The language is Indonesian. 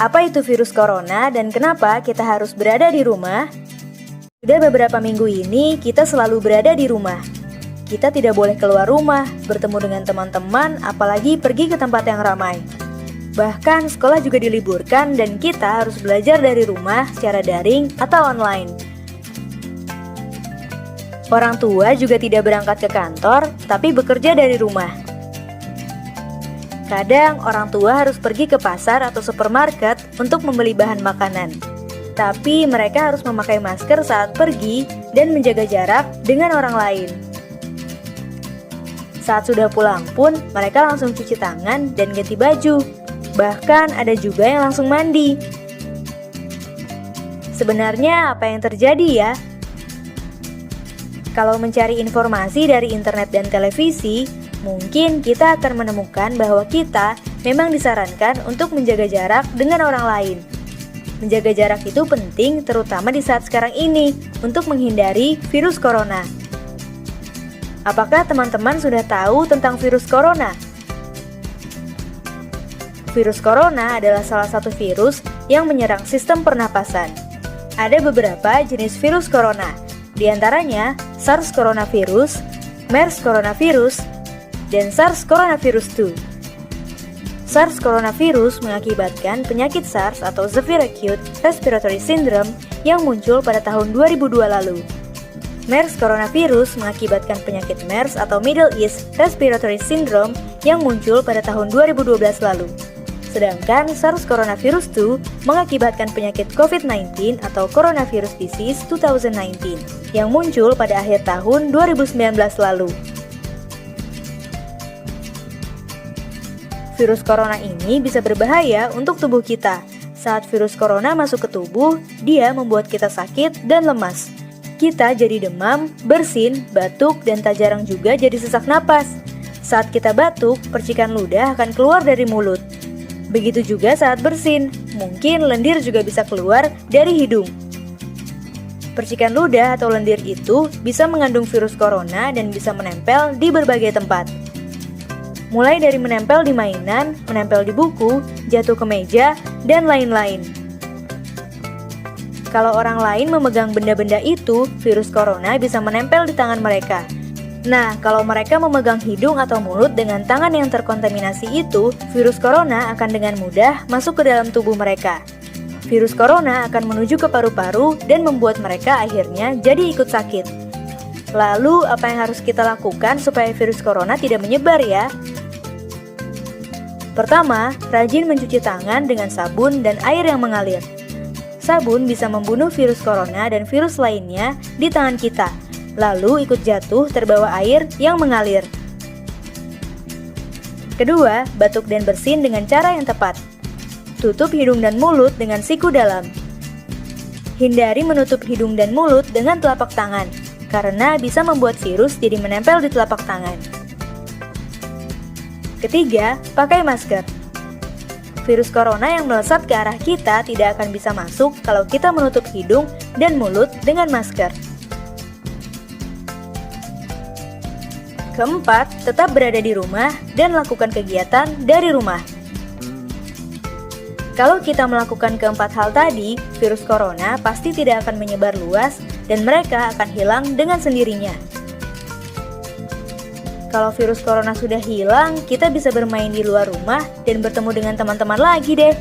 Apa itu virus corona dan kenapa kita harus berada di rumah? Sudah beberapa minggu ini kita selalu berada di rumah. Kita tidak boleh keluar rumah, bertemu dengan teman-teman, apalagi pergi ke tempat yang ramai. Bahkan sekolah juga diliburkan dan kita harus belajar dari rumah secara daring atau online. Orang tua juga tidak berangkat ke kantor, tapi bekerja dari rumah. Kadang orang tua harus pergi ke pasar atau supermarket untuk membeli bahan makanan. Tapi mereka harus memakai masker saat pergi dan menjaga jarak dengan orang lain. Saat sudah pulang pun, mereka langsung cuci tangan dan ganti baju. Bahkan ada juga yang langsung mandi. Sebenarnya apa yang terjadi ya? Kalau mencari informasi dari internet dan televisi, mungkin kita akan menemukan bahwa kita memang disarankan untuk menjaga jarak dengan orang lain. Menjaga jarak itu penting terutama di saat sekarang ini untuk menghindari virus corona. Apakah teman-teman sudah tahu tentang virus corona? Virus corona adalah salah satu virus yang menyerang sistem pernapasan. Ada beberapa jenis virus corona, di antaranya SARS coronavirus, MERS coronavirus, dan SARS coronavirus 2. SARS coronavirus mengakibatkan penyakit SARS atau Severe Acute Respiratory Syndrome yang muncul pada tahun 2002 lalu. MERS coronavirus mengakibatkan penyakit MERS atau Middle East Respiratory Syndrome yang muncul pada tahun 2012 lalu. Sedangkan SARS coronavirus 2 mengakibatkan penyakit COVID-19 atau Coronavirus Disease 2019 yang muncul pada akhir tahun 2019 lalu. Virus corona ini bisa berbahaya untuk tubuh kita. Saat virus corona masuk ke tubuh, dia membuat kita sakit dan lemas. Kita jadi demam, bersin, batuk, dan tak jarang juga jadi sesak napas. Saat kita batuk, percikan ludah akan keluar dari mulut. Begitu juga saat bersin, mungkin lendir juga bisa keluar dari hidung. Percikan ludah atau lendir itu bisa mengandung virus corona dan bisa menempel di berbagai tempat. Mulai dari menempel di mainan, menempel di buku, jatuh ke meja, dan lain-lain. Kalau orang lain memegang benda-benda itu, virus corona bisa menempel di tangan mereka. Nah, kalau mereka memegang hidung atau mulut dengan tangan yang terkontaminasi itu, virus corona akan dengan mudah masuk ke dalam tubuh mereka. Virus corona akan menuju ke paru-paru dan membuat mereka akhirnya jadi ikut sakit. Lalu, apa yang harus kita lakukan supaya virus corona tidak menyebar ya? Pertama, rajin mencuci tangan dengan sabun dan air yang mengalir. Sabun bisa membunuh virus corona dan virus lainnya di tangan kita, lalu ikut jatuh terbawa air yang mengalir. Kedua, batuk dan bersin dengan cara yang tepat. Tutup hidung dan mulut dengan siku dalam. Hindari menutup hidung dan mulut dengan telapak tangan, karena bisa membuat virus jadi menempel di telapak tangan. Ketiga, pakai masker. Virus corona yang melesat ke arah kita tidak akan bisa masuk kalau kita menutup hidung dan mulut dengan masker. Keempat, tetap berada di rumah dan lakukan kegiatan dari rumah. Kalau kita melakukan keempat hal tadi, virus corona pasti tidak akan menyebar luas dan mereka akan hilang dengan sendirinya. Kalau virus corona sudah hilang, kita bisa bermain di luar rumah dan bertemu dengan teman-teman lagi deh.